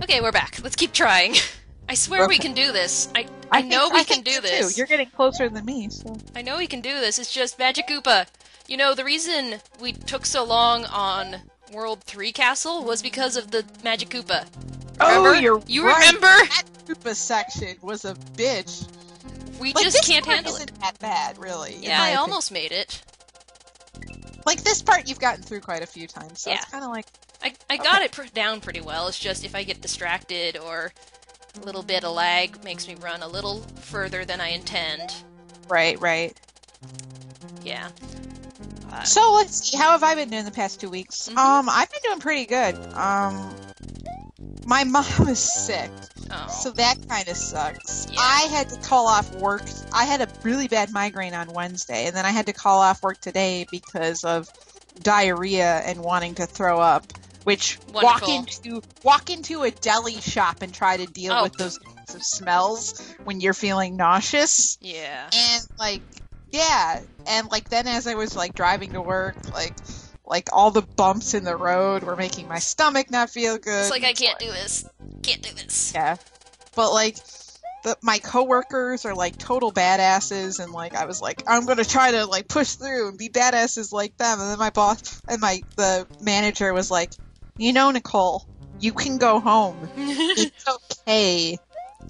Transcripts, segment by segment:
Okay, we're back. Let's keep trying. I swear we can do this. I know we can do this. Too. You're getting closer than me, so. I know we can do this. It's just Magic Koopa. You know, the reason we took so long on World 3 Castle was because of the Magic Koopa. Remember? Oh, you remember? That Koopa section was a bitch. We like, just can't handle isn't it. that bad, really. Yeah, I almost made it. Like, this part you've gotten through quite a few times, so yeah. it's kind of like... I got it down pretty well. It's just if I get distracted or a little bit of lag makes me run a little further than I intend. Right. Yeah. So, let's see. How have I been doing the past 2 weeks? Mm-hmm. I've been doing pretty good. My mom is sick, so that kind of sucks. Yeah. I had to call off work. I had a really bad migraine on Wednesday, and then I had to call off work today because of diarrhea and wanting to throw up. Which walk into a deli shop and try to deal with those kinds of smells when you're feeling nauseous. Yeah. And then as I was driving to work, all the bumps in the road were making my stomach not feel good. It's like I can't do this. Can't do this. Yeah. But my coworkers are total badasses, and I was I'm gonna try to push through and be badasses like them. And then my boss and the manager was like, Nicole, you can go home. It's okay.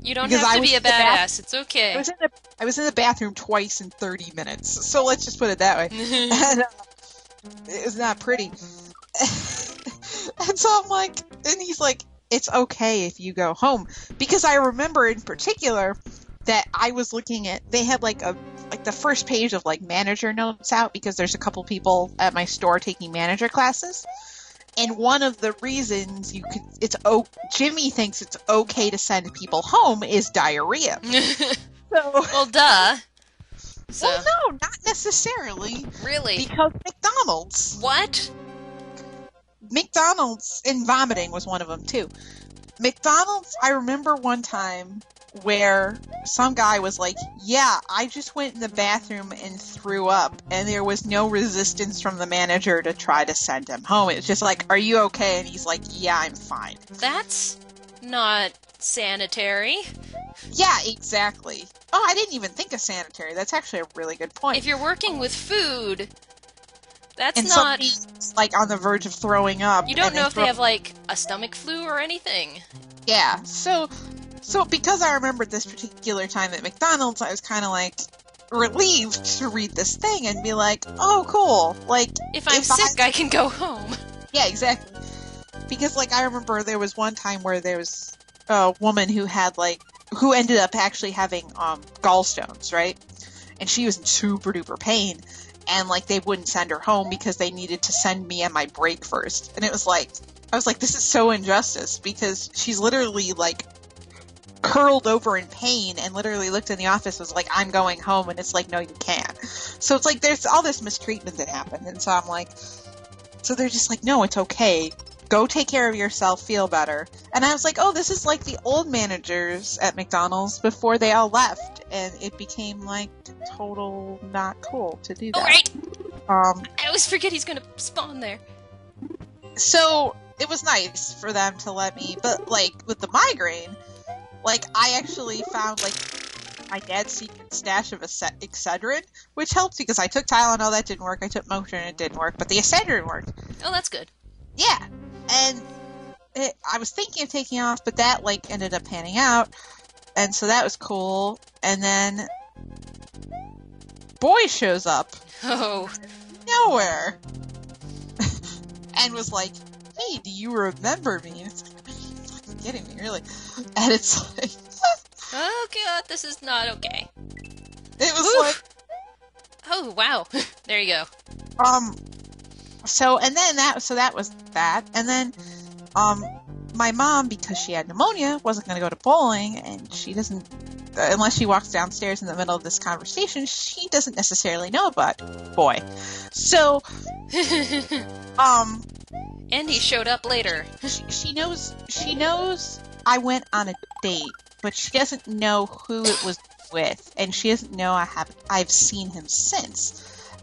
You don't have to be a badass. It's okay. I was in the bathroom twice in 30 minutes. So let's just put it that way. And, it was not pretty. And so I'm and he's like, it's okay if you go home. Because I remember in particular that I was looking at, they had the first page of manager notes out because there's a couple people at my store taking manager classes. And one of the reasons Jimmy thinks it's okay to send people home is diarrhea. Well, duh. So. Well, no, not necessarily. Really? Because McDonald's. What? McDonald's, and vomiting was one of them, too. McDonald's, I remember one time where some guy was like, yeah, I just went in the bathroom and threw up, and there was no resistance from the manager to try to send him home. It was just are you okay? And he's like, yeah, I'm fine. That's not sanitary. Yeah, exactly. Oh, I didn't even think of sanitary. That's actually a really good point. If you're working with food, that's and not... somebody's on the verge of throwing up. You don't know if they have a stomach flu or anything. Yeah, so because I remembered this particular time at McDonald's, I was kind of relieved to read this thing and be like, oh, cool. If I'm sick, I can go home. Yeah, exactly. Because I remember there was one time where there was a woman who had who ended up actually having gallstones, right? And she was in super duper pain, and they wouldn't send her home because they needed to send me on my break first. And it was I was this is so injustice, because she's literally curled over in pain and literally looked in the office, was I'm going home, and it's no, you can't. So it's there's all this mistreatment that happened, and so I'm so they're just no, it's okay. Go take care of yourself, feel better. And I was oh, this is the old managers at McDonald's before they all left, and it became total not cool to do that. Alright. I always forget he's gonna spawn there. So it was nice for them to let me, but with the migraine, I actually found my dad's secret stash of Excedrin, which helped because I took Tylenol, that didn't work. I took Motrin, it didn't work, but the Excedrin worked. Oh, that's good. Yeah, and I was thinking of taking off, but that ended up panning out, and so that was cool. And then Boy shows up. Oh. Nowhere. And was hey, do you remember me? And it's are you fucking kidding me, really? And it's oh god, this is not okay. It was oh wow. There you go. So that was that. And then my mom, because she had pneumonia, wasn't going to go to bowling, and she doesn't, unless she walks downstairs in the middle of this conversation, she doesn't necessarily know about Boy. So and he showed up later. She knows I went on a date, but she doesn't know who it was with, and she doesn't know I've seen him since.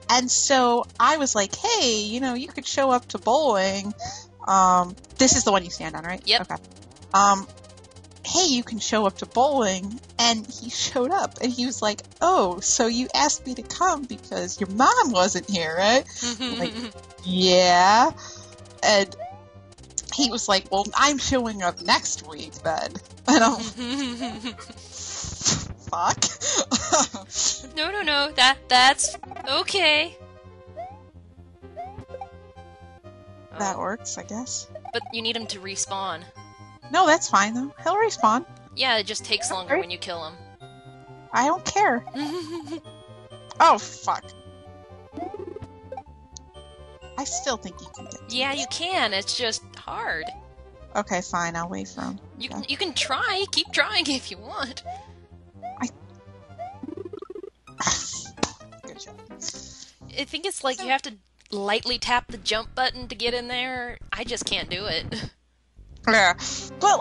And so I was like, hey, you could show up to bowling. This is the one you stand on, right? Yep. Okay. hey, you can show up to bowling. And he showed up, and he was like, oh, so you asked me to come because your mom wasn't here, right? I'm like, yeah. And he was like, well, I'm showing up next week then. And I'm fuck. No. That's okay. That works, I guess. But you need him to respawn. No, that's fine, though. He'll respawn. Yeah, it just takes longer when you kill him. I don't care. Oh, fuck. I still think you can get to Yeah, this. you can. It's just hard. Okay, fine. I'll wait for him. You can try. Keep trying if you want. Good job. I think it's like you have to lightly tap the jump button to get in there. I just can't do it. Yeah. But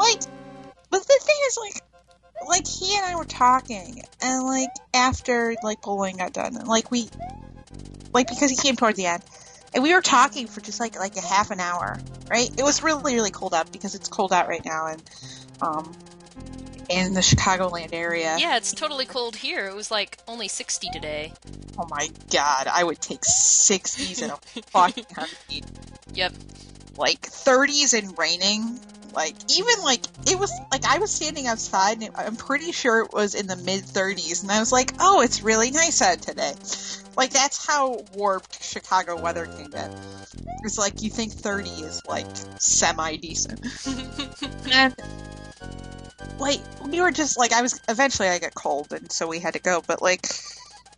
the thing is, like he and I were talking, and, like, after, like, bowling got done, and, like, because he came toward the end, and we were talking for just, like a half an hour, right? It was really, really cold out, because it's cold out right now, and, in the Chicagoland area. Yeah, it's totally cold here. It was, like, only 60 today. Oh my god, I would take 60s in a fucking heartbeat. Yep. Like, 30s and raining. Like, even, like, it was, like, I was standing outside, and I'm pretty sure it was in the mid-30s, and I was like, oh, it's really nice out today. Like, that's how warped Chicago weather can get. It's like, you think 30 is, like, semi-decent. And, like, we were just, like, eventually I got cold, and so we had to go, but, like,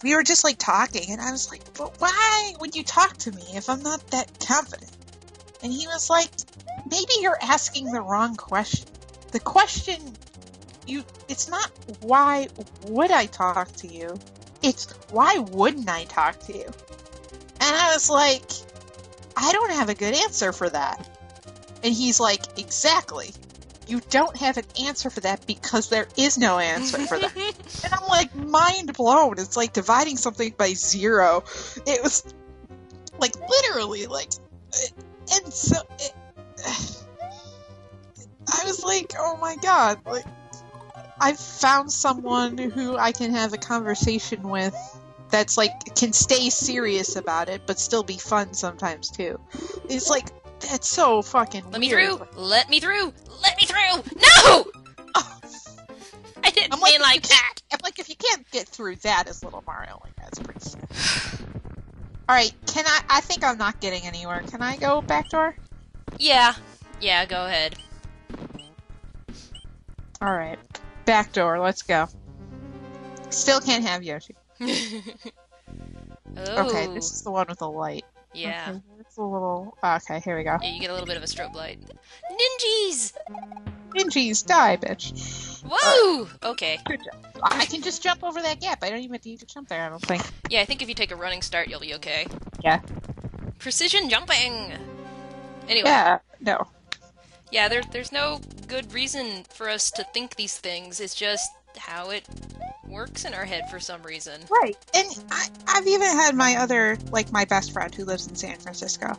we were just, like, talking, and I was like, but why would you talk to me if I'm not that confident? And he was like, maybe you're asking the wrong question. The question, it's not why would I talk to you? It's why wouldn't I talk to you? And I was like, I don't have a good answer for that. And he's like, exactly. You don't have an answer for that because there is no answer for that. And I'm like, mind blown. It's like dividing something by 0. It was like literally like, and so I was like, oh my god, like I've found someone who I can have a conversation with that's like can stay serious about it but still be fun sometimes too. It's like, that's so fucking Let me weird. through! Let me through! Let me through! No! Oh. I didn't I'm like, mean like that! I'm like, if you can't get through that as Little Mario, like, that's pretty sad. Alright, I think I'm not getting anywhere. Can I go back door? Yeah, go ahead. Alright. Back door, let's go. Still can't have Yoshi. Oh. Okay, this is the one with the light. Yeah. Okay, it's a little... Okay, here we go. Yeah, you get a little bit of a strobe light. Ninjas! Ninjas, die, bitch. Whoa! Okay. Good job. I can just jump over that gap. I don't even need to jump there, I don't think. Yeah, I think if you take a running start, you'll be okay. Yeah. Precision jumping! Anyway. Yeah, no. Yeah, there's no good reason for us to think these things. It's just how it works in our head for some reason. Right. And I've even had my other, like, my best friend who lives in San Francisco.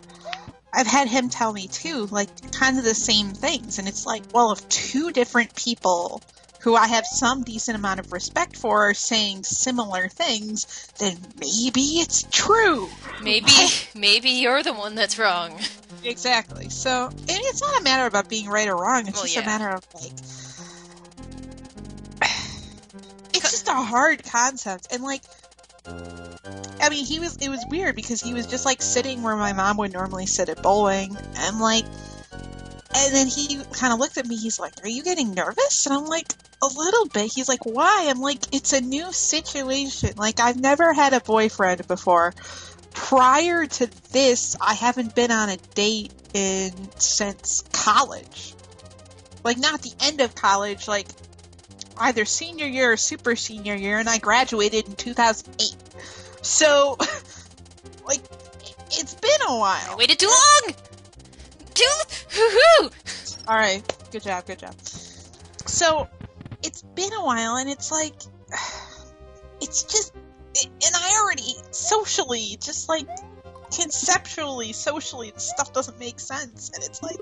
I've had him tell me, too, like, kind of the same things. And it's like, well, if 2 different people who I have some decent amount of respect for are saying similar things, then maybe it's true. Maybe you're the one that's wrong. Exactly. So, and it's not a matter about being right or wrong. It's just a matter of, like... It's just a hard concept. And, like... I mean, it was weird because he was just, like, sitting where my mom would normally sit at bowling. And, like... And then he kind of looked at me. He's like, are you getting nervous? And I'm like, a little bit. He's like, why? I'm like, it's a new situation. Like, I've never had a boyfriend before. Prior to this, I haven't been on a date since college. Like, not the end of college, like, either senior year or super senior year, and I graduated in 2008. So, like, it's been a while. I waited too long! Hoo-hoo! Alright, good job. So, it's been a while, and it's like, it's just, and I already, socially, just like, conceptually, socially, the stuff doesn't make sense, and it's like,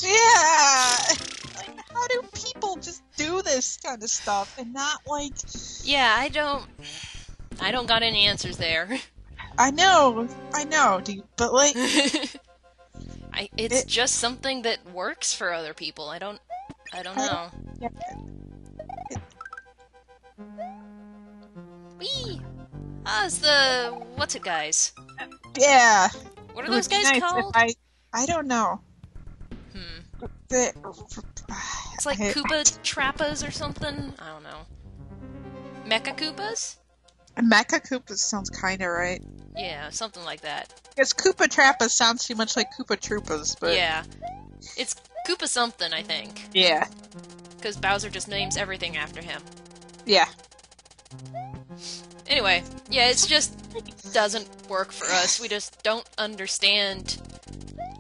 Yeah! Like, how do people just do this kind of stuff and not, like... Yeah, I don't got any answers there. I know, dude, but, like... It's just something that works for other people. I don't know. Yeah. Whee! Ah, it's the what's it guys? Yeah. What are It would those be guys nice if called? I don't know. The- It's like I- Koopa Trappas or something? I don't know. Mecha Koopas? Mecha Koopa sounds kind of right. Yeah, something like that. Because Koopa Trappa sounds too much like Koopa Troopas, but... Yeah. It's Koopa something, I think. Yeah. Because Bowser just names everything after him. Yeah. Anyway, yeah, it's just doesn't work for us. We just don't understand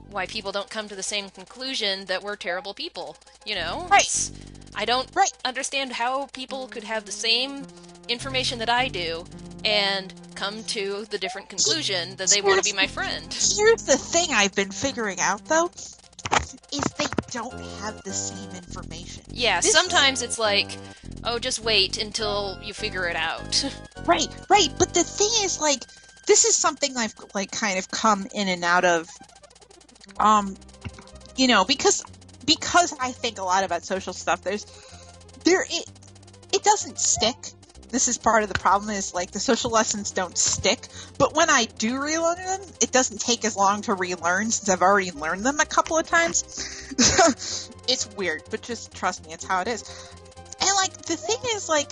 why people don't come to the same conclusion that we're terrible people. You know? Right. I don't Right. understand how people could have the same information that I do and come to the different conclusion that they want to be my friend. Here's the thing I've been figuring out, though, is they don't have the same information. Yeah, This- sometimes it's like, oh, just wait until you figure it out. Right, but the thing is, like, this is something I've, like, kind of come in and out of, you know, because I think a lot about social stuff, it doesn't stick. This is part of the problem is, like, the social lessons don't stick, but when I do relearn them, it doesn't take as long to relearn since I've already learned them a couple of times. It's weird, but just trust me, it's how it is. And, like, the thing is, like,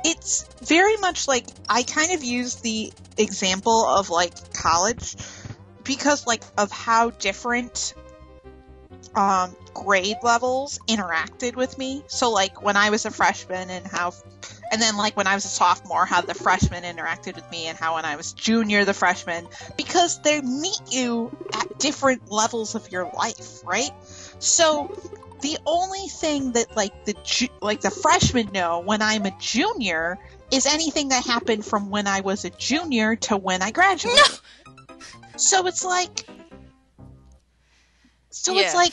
it's very much like I kind of use the example of, like, college because, like, of how different grade levels interacted with me. So, like, when I was a freshman and then, like, when I was a sophomore, how the freshmen interacted with me and how when I was junior, the freshmen, because they meet you at different levels of your life, right? So the only thing that, like, the freshmen know when I'm a junior is anything that happened from when I was a junior to when I graduated. No! So it's like... Yeah.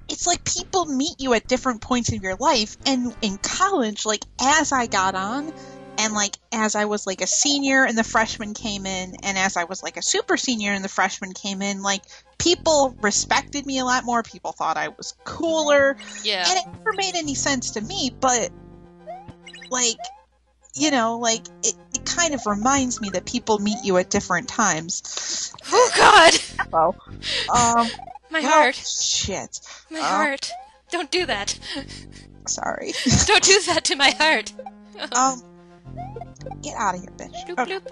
It's like people meet you at different points in your life, and in college, like, as I got on, and, like, as I was, like, a senior and the freshmen came in, and as I was, like, a super senior and the freshmen came in, like, people respected me a lot more, people thought I was cooler, Yeah. and it never made any sense to me, but, like, you know, like, it kind of reminds me that people meet you at different times. Oh, God! Oh. My Well, heart. Shit. My heart. Don't do that. Sorry. Don't do that to my heart. Get out of here, bitch. Bloop, Okay. bloop.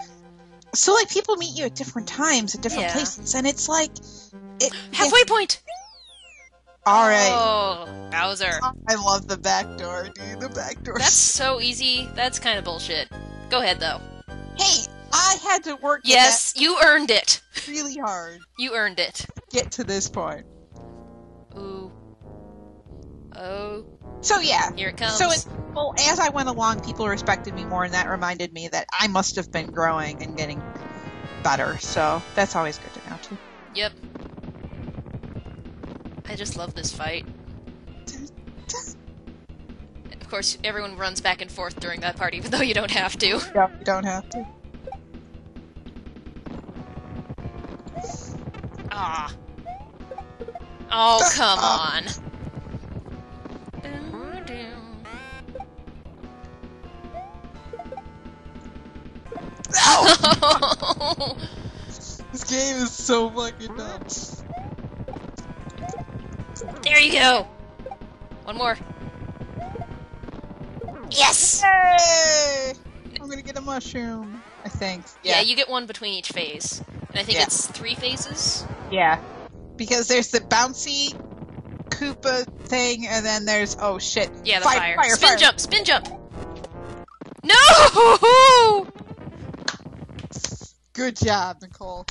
So, like, people meet you at different times, at different Yeah. places, and it's like... Halfway point! Alright. Oh, Bowser. I love the back door, dude. The back door. That's so easy. That's kind of bullshit. Go ahead, though. Hey, I had to work Yes, you earned it. at that really hard You earned it. to get to this point. Ooh. Oh, So, yeah. here it comes. So, well, as I went along, people respected me more, and that reminded me that I must have been growing and getting better. So, that's always good to know, too. Yep. I just love this fight. Of course, everyone runs back and forth during that part, even though you don't have to. No, you don't have to. Ah. Oh, come on. Ow! This game is so fucking dumb. There you go. One more. Yes. Hey! I'm gonna get a mushroom, I think. Yeah, you get one between each phase, and I think Yeah. it's 3 phases. Yeah. Because there's the bouncy Koopa thing, and then there's, oh shit. Yeah, the fire. Fire, Spin fire. jump. Spin jump. No! Good job, Nicole.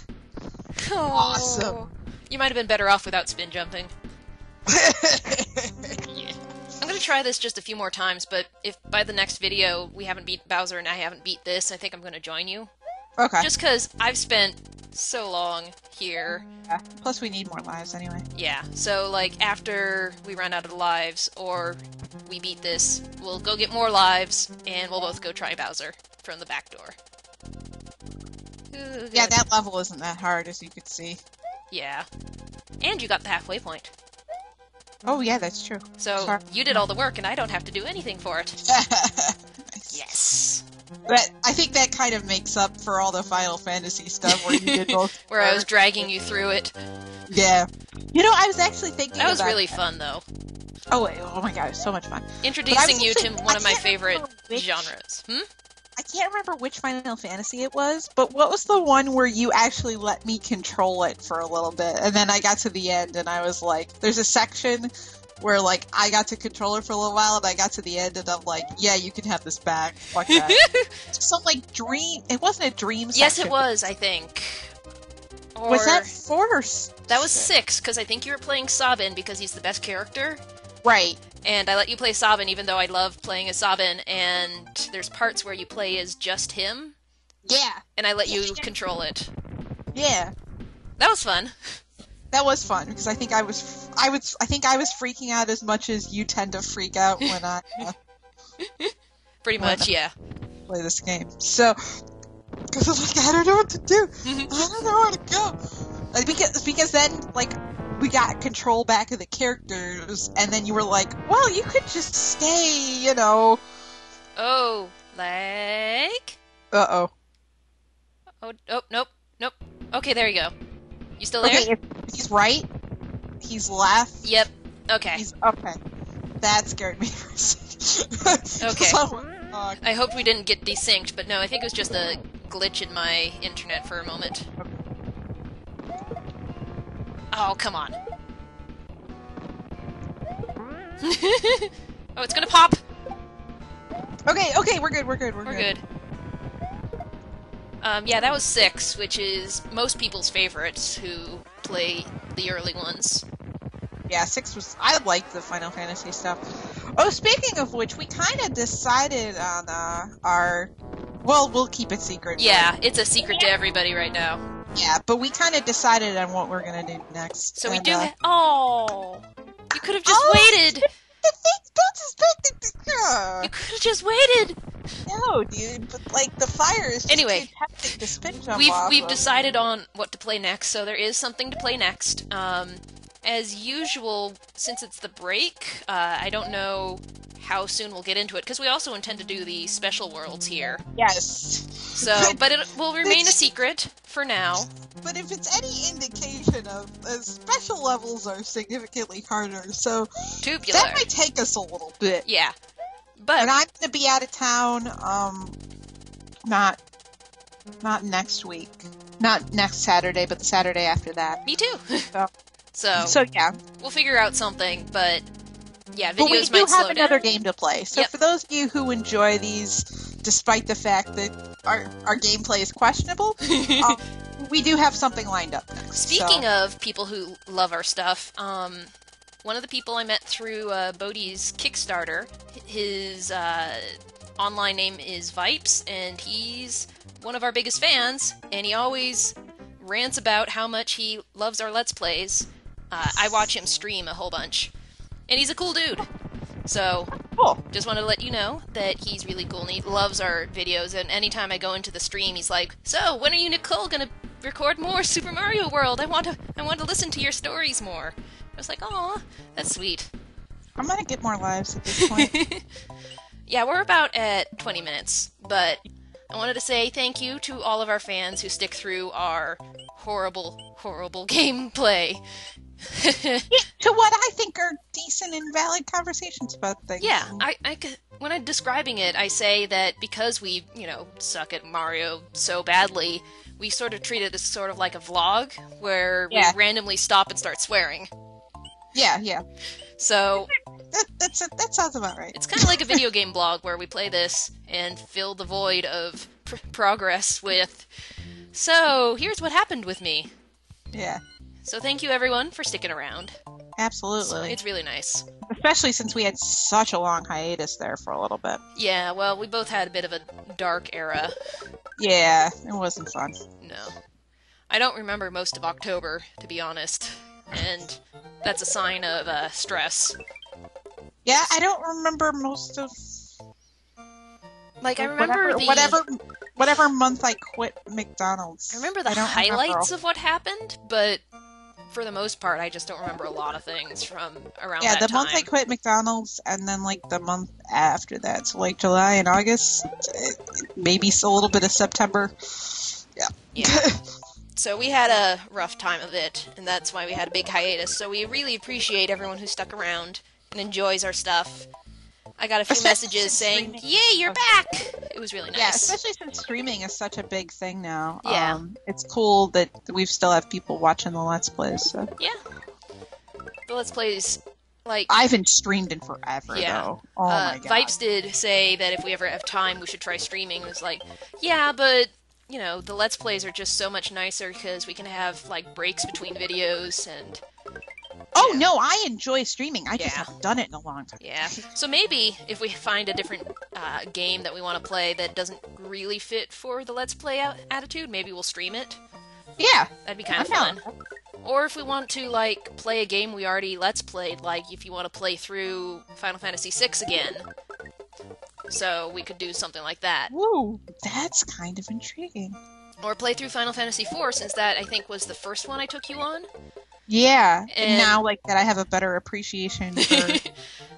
Awesome. You might have been better off without spin jumping. Yeah. I'm gonna try this just a few more times, but if by the next video we haven't beat Bowser and I haven't beat this, I think I'm gonna join you. Okay. Just because I've spent so long here. Yeah. Plus, we need more lives anyway. Yeah, so like after we run out of lives or we beat this, we'll go get more lives and we'll both go try Bowser from the back door. Ooh, Yeah, good. that level isn't that hard, as you could see. Yeah. And you got the halfway point. Oh, yeah, that's true. So Sorry. you did all the work and I don't have to do anything for it. Nice. Yes. But I think that kind of makes up for all the Final Fantasy stuff where you did both. Where I was dragging you through it. Yeah. You know, I was actually thinking That was about really fun though. Oh, wait, oh my god, it was so much fun. Introducing you to actually- one of I my can't favorite remember which- genres. I can't remember which Final Fantasy it was, but what was the one where you actually let me control it for a little bit? And then I got to the end and I was like, there's a section where, like, I got to control it for a little while and I got to the end and I'm like, yeah, you can have this back. Fuck that. Some, like, dream... It wasn't a dream section. Yes, it was, I think. Or... Was that 4 or... That was 6, because I think you were playing Sabin because he's the best character. Right. And I let you play Sabin even though I love playing as Sabin, and there's parts where you play as just him, Yeah. and I let you control it. Yeah. That was fun. That was fun because I think I was freaking out as much as you tend to freak out when I Pretty much, yeah. play this game. So, because I'm like, I don't know what to do. I don't know where to go. Because then, like, we got control back of the characters, and then you were like, well, you could just stay, you know. Oh, like... Uh-oh. Oh, nope. Okay, there you go. You still there? Okay, if he's right, he's left. Yep. Okay. He's okay. That scared me for a second. Okay. So, I hoped we didn't get desynced, but no, I think it was just a glitch in my internet for a moment. Oh, come on. Oh, it's gonna pop! okay, we're good. We're We're good. Yeah, that was 6, which is most people's favorites who play the early ones. Yeah, 6 was... I liked the Final Fantasy stuff. Oh, speaking of which, we kind of decided on our... Well, we'll keep it secret. Yeah, it's a secret to everybody right now. Yeah, but we kind of decided on what we're going to do next. So we and, do... Oh! You could have just waited! Don't suspect it! You could have just waited! No, dude, but, like, the fire is just Anyway, too tempting to spin jump We've off of. decided on what to play next, so there is something to play next. As usual, since it's the break, I don't know how soon we'll get into it, because we also intend to do the special worlds here. Yes. So, but it will remain a secret for now. But if it's any indication of special levels are significantly harder, so Tubular. that might take us a little bit. Yeah. And But, I'm going to be out of town, not next week. Not next Saturday, but the Saturday after that. me too. So, So, yeah. we'll figure out something, but yeah, But we videos do might have slow another down. game to play. So Yep. for those of you who enjoy these, despite the fact that our gameplay is questionable, we do have something lined up next. Speaking of people who love our stuff, one of the people I met through Bodhi's Kickstarter, his online name is Vipes, and he's one of our biggest fans, and he always rants about how much he loves our Let's Plays. I watch him stream a whole bunch, and he's a cool dude. So, Cool. just wanted to let you know that he's really cool, and he loves our videos, and anytime I go into the stream, he's like, so, when are you, Nicole, gonna record more Super Mario World? I want to listen to your stories more. I was like, aw, that's sweet. I'm gonna get more lives at this point. Yeah, we're about at 20 minutes, but I wanted to say thank you to all of our fans who stick through our horrible, horrible gameplay. To what I think are decent and valid conversations about things. Yeah, when I'm describing it, I say that because we, suck at Mario so badly, we sort of treat it as sort of like a vlog, where Yeah. we randomly stop and start swearing. Yeah. So, That sounds about right. it's kind of like a video game blog where we play this and fill the void of progress with, so, here's what happened with me. Yeah, So thank you everyone for sticking around. absolutely. It's really nice. Especially since we had such a long hiatus there for a little bit. Yeah, well, we both had a bit of a dark era. Yeah, it wasn't fun. No. I don't remember most of October, to be honest, and that's a sign of stress. Yeah, I don't remember most of Like, I remember whatever month I quit McDonald's. I remember the don't highlights remember. of what happened, but for the most part, I just don't remember a lot of things from around Yeah, that the time. month I quit McDonald's, and then like the month after that, so like July and August, maybe a little bit of September. Yeah. So we had a rough time of it, and that's why we had a big hiatus. So we really appreciate everyone who stuck around and enjoys our stuff. I got a few Especially messages since saying, streaming- "Yay, you're back!" It was really nice. Yeah, especially since streaming is such a big thing now. Yeah. It's cool that we still have people watching the Let's Plays. So. Yeah. The Let's Plays, like... I haven't streamed in forever, Yeah. though. Oh my god. Vipes did say that if we ever have time, we should try streaming. It was like, yeah, but, you know, the Let's Plays are just so much nicer because we can have, like, breaks between videos and... Oh no, I enjoy streaming. I just Yeah. haven't done it in a long time. Yeah. So maybe if we find a different game that we want to play that doesn't really fit for the Let's Play attitude, maybe we'll stream it. Yeah. That'd be kind of I'm fun. down. Or if we want to, like, play a game we already Let's Played, like if you want to play through Final Fantasy VI again. So we could do something like that. Woo, that's kind of intriguing. Or play through Final Fantasy IV, since that, I think, was the first one I took you on. Yeah, And- and now like that I have a better appreciation for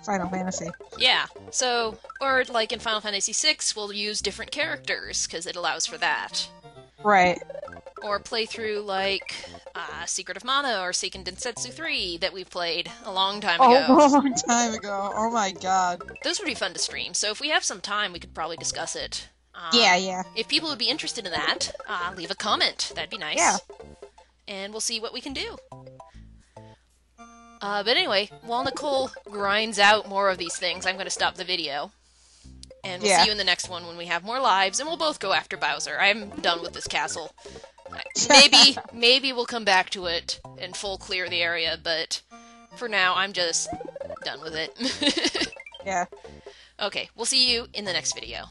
Final Fantasy. Yeah. So, or like in Final Fantasy VI, we'll use different characters, because it allows for that. Right. Or play through, like, Secret of Mana or Seiken Densetsu 3 that we've played a long time ago. Oh, a long time ago. Oh my god. Those would be fun to stream, so if we have some time, we could probably discuss it. Yeah. If people would be interested in that, leave a comment. That'd be nice. Yeah. And we'll see what we can do. But anyway, while Nicole grinds out more of these things, I'm going to stop the video. And we'll Yeah. see you in the next one when we have more lives, and we'll both go after Bowser. I'm done with this castle. Maybe we'll come back to it and full clear the area, but for now, I'm just done with it. Yeah. Okay, we'll see you in the next video.